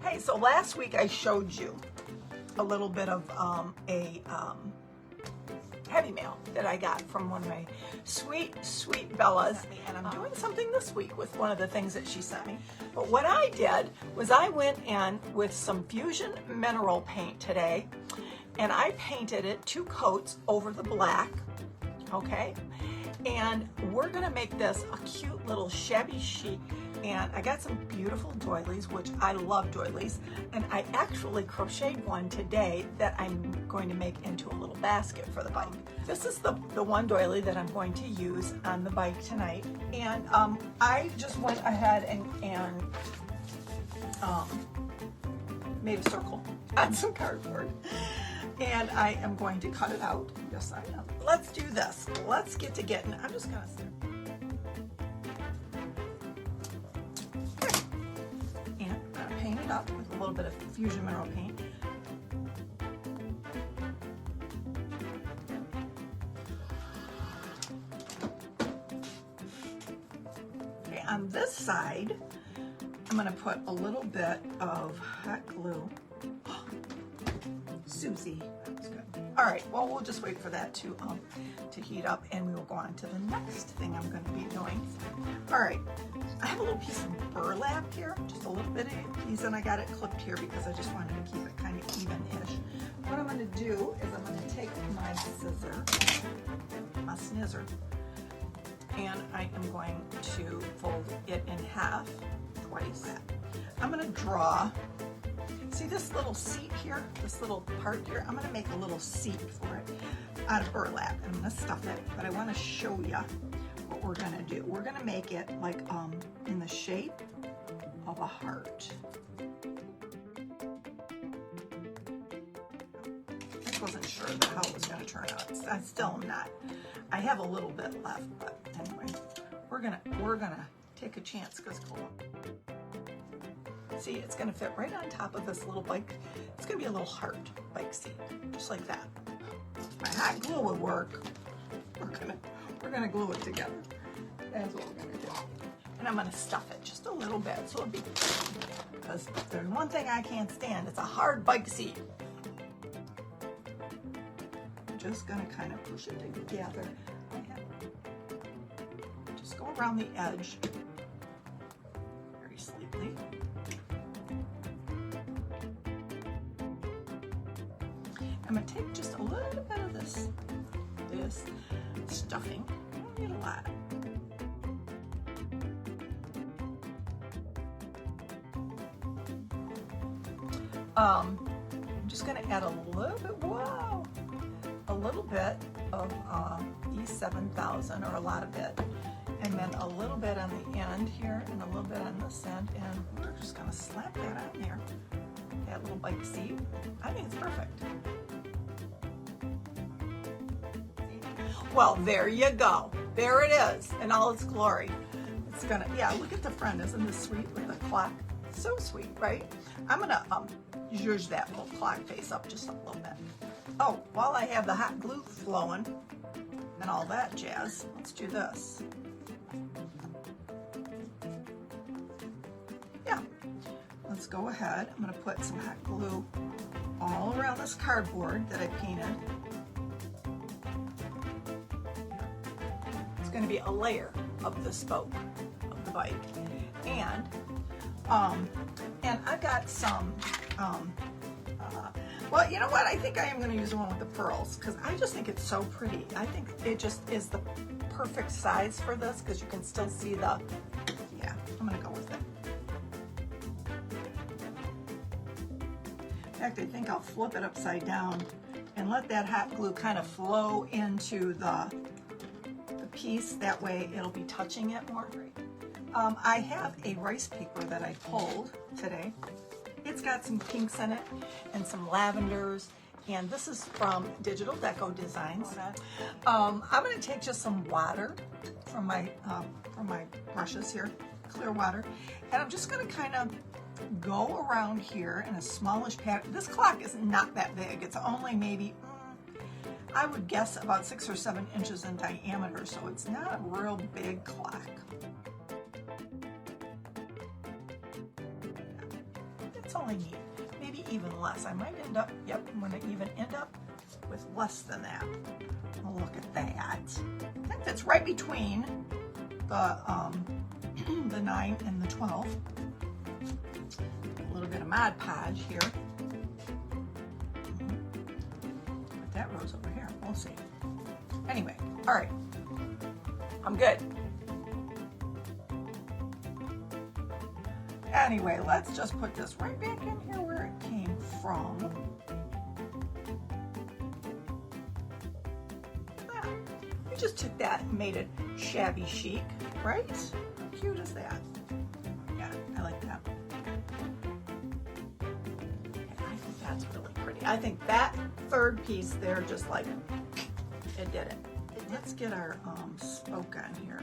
Hey, so last week I showed you a little bit of a heavy mail that I got from one of my sweet Bellas, and I'm doing something this week with one of the things that she sent me. But what I did was I went in with some Fusion mineral paint today, and I painted it 2 coats over the black, okay? And we're gonna make this a cute little shabby chic. And I got some beautiful doilies, which I love doilies, and I actually crocheted one today that I'm going to make into a little basket for the bike. This is the one doily that I'm going to use on the bike tonight, and I just went ahead and made a circle on some cardboard, and I am going to cut it out. Yes, I am. Let's do this. Let's get to getting. I'm just gonna start. Paint it up with a little bit of Fusion mineral paint. Okay, on this side, I'm going to put a little bit of hot glue. Susie, that's good. All right, well, we'll just wait for that to heat up, and we will go on to the next thing I'm going to be doing. All right, I have a little piece of burlap here, just a little bit of piece, and I got it clipped here because I just wanted to keep it kind of even-ish. What I'm going to do is I'm going to take my snizzer, and I am going to fold it in half twice. I'm going to draw. See this little seat here, this little part here? I'm gonna make a little seat for it out of burlap, and I'm gonna stuff it, but I wanna show you what we're gonna do. We're gonna make it like in the shape of a heart. I wasn't sure how it was gonna turn out. I still am not. I have a little bit left, but anyway, we're gonna take a chance because see, it's going to fit right on top of this little bike. It's going to be a little heart bike seat, just like that. My hot glue would work. We're gonna glue it together. That's what we're going to do. And I'm going to stuff it just a little bit, so it'll be, because there's one thing I can't stand. It's a hard bike seat. I'm just going to kind of push it together. Just go around the edge very slightly. I'm going to take just a little bit of this stuffing. I don't need a lot. I'm just going to add a little bit, wow, a little bit of E7000, or a lot of it, and then a little bit on the end here, and a little bit on this end, and we're just going to slap that on there. That little bike seat. I think it's perfect. Well, there you go. There it is in all its glory. It's gonna, yeah, look at the front. Isn't this sweet with the clock? So sweet, right? I'm gonna zhuzh that little clock face up just a little bit. Oh, while I have the hot glue flowing and all that jazz, let's do this. Yeah, let's go ahead. I'm gonna put some hot glue all around this cardboard that I painted. Going to be a layer of the spoke of the bike, and I got some well, you know what, I think I am going to use the one with the pearls because I just think it's so pretty. I think it just is the perfect size for this because you can still see the, yeah, I'm going to go with it. In fact, I think I'll flip it upside down and let that hot glue kind of flow into the piece. That way it'll be touching it more. I have a rice paper that I pulled today. It's got some pinks in it and some lavenders, and this is from Digital Deco Designs. I'm going to take just some water from my brushes here, clear water, and I'm just going to kind of go around here in a smallish pattern. This clock is not that big. It's only maybe, I would guess, about 6 or 7 inches in diameter, so it's not a real big clock. It's a only need maybe even less. I might end up, yep, I'm gonna even end up with less than that. Oh, look at that. I think that's right between the 9 and the 12. A little bit of Mod Podge here. Put that rose over here, we'll see. Anyway, all right, I'm good. Anyway, let's just put this right back in here where it came from. We just took that and made it shabby chic, right? How cute is that? Yeah, I like that. And I think that's really pretty. I think that third piece there just like, it did it. Let's get our spoke on here.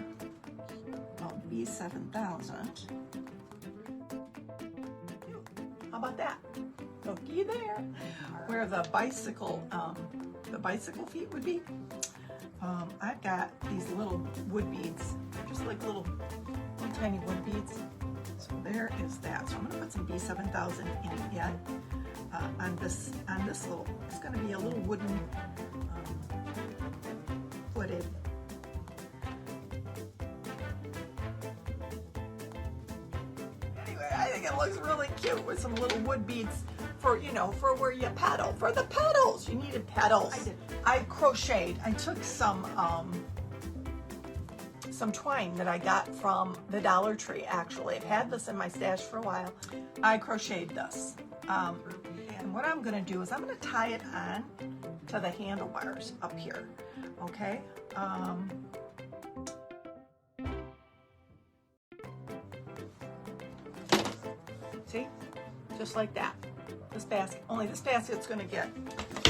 B7000. How about that? Looky there. Where the bicycle feet would be. I've got these little wood beads. They're just like little tiny wood beads. So there is that. So I'm gonna put some B7000 in it on this little. It's gonna be a little wooden footed. Anyway, I think it looks really cute with some little wood beads for, you know, for where you pedal. For the pedals, you needed pedals. I crocheted. I took some twine that I got from the Dollar Tree. Actually, I've had this in my stash for a while. I crocheted this, and what I'm going to do is I'm going to tie it on to the handlebars up here. Okay. See, just like that. This basket, only this basket's going to get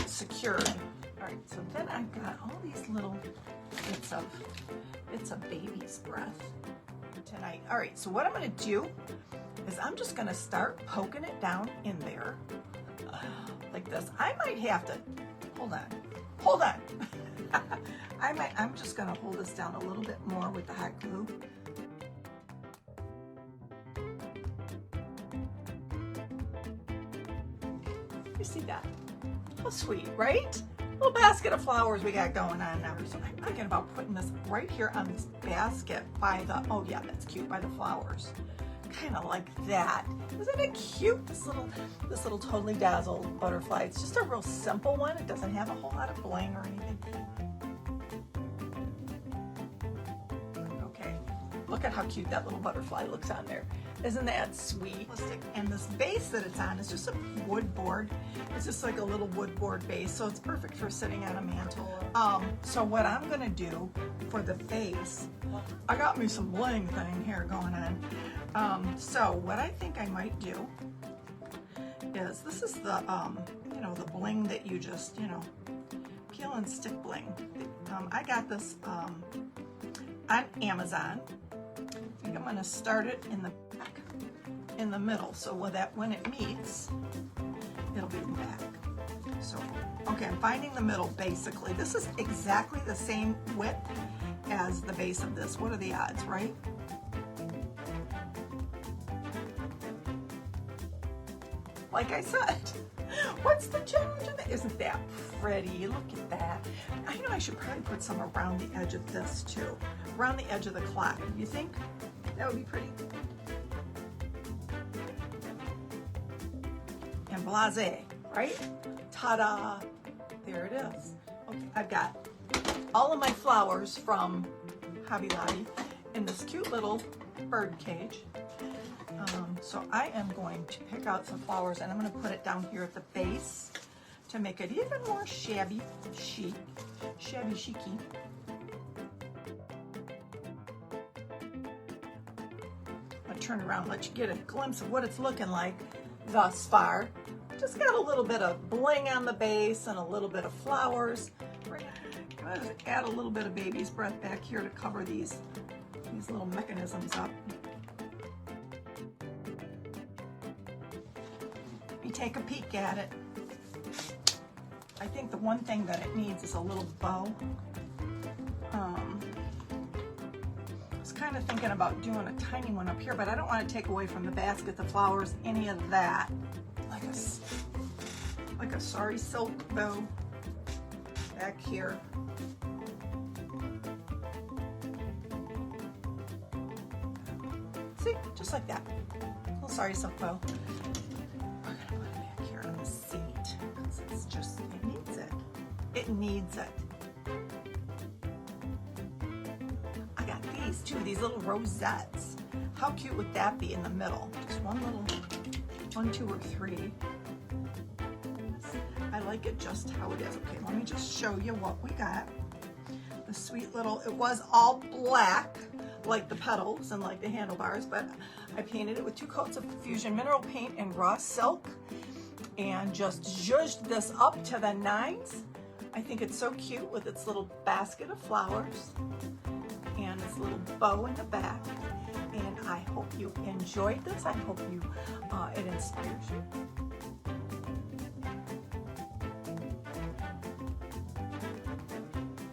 secured. All right, so then I've got all these little bits of baby's breath tonight. All right, so what I'm going to do is I'm just going to start poking it down in there like this. I might have to, hold on. I'm just going to hold this down a little bit more with the hot glue. You see that? How sweet, right? Little basket of flowers we got going on now. So I'm thinking about putting this right here on this basket by the, oh yeah, that's cute, by the flowers. Kind of like that. Isn't it cute? This little Totally Dazzled butterfly. It's just a real simple one. It doesn't have a whole lot of bling or anything. Okay, look at how cute that little butterfly looks on there. Isn't that sweet? And this base that it's on is just a wood board. It's just like a little wood board base, so it's perfect for sitting on a mantle. So what I'm gonna do for the base, I got me some bling thing here going on. So what I think I might do is, this is the, you know, the bling that you just, you know, peel and stick bling. I got this on Amazon. I think I'm gonna start it in the back, in the middle, so when it meets, it'll be in the back. So, okay, I'm finding the middle basically. This is exactly the same width as the base of this. What are the odds, right? Like I said, what's the challenge in that? Isn't that pretty? Look at that. I know I should probably put some around the edge of this too, around the edge of the clock. You think that would be pretty? And blasé, right? Ta-da! There it is. Okay, I've got all of my flowers from Hobby Lobby in this cute little bird cage. So I am going to pick out some flowers and I'm going to put it down here at the base to make it even more shabby chic. I'll turn around, let you get a glimpse of what it's looking like thus far. Just got a little bit of bling on the base and a little bit of flowers. We're gonna just add a little bit of baby's breath back here to cover these little mechanisms up. You take a peek at it. I think the one thing that it needs is a little bow. I was kind of thinking about doing a tiny one up here, but I don't want to take away from the basket, the flowers, any of that. like a sari silk bow back here. See, just like that. Little sari silk bow. We're gonna put it back here on the seat because it's just, it needs it. It needs it. I got these too, these little rosettes. How cute would that be in the middle? Just one little, 1, 2, or 3. I like it just how it is. Okay, let me just show you what we got. The sweet little, it was all black, like the petals and like the handlebars, but I painted it with 2 coats of Fusion Mineral Paint and raw silk and just zhuzhed this up to the nines. I think it's so cute with its little basket of flowers and its little bow in the back. And I hope you enjoyed this. I hope you it inspires you.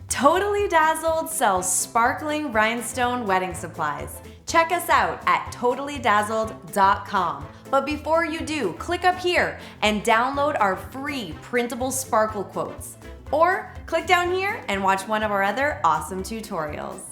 Totally Dazzled sells sparkling rhinestone wedding supplies. Check us out at totallydazzled.com. But before you do, click up here and download our free Printable Sparkle Quotes. Or click down here and watch one of our other awesome tutorials.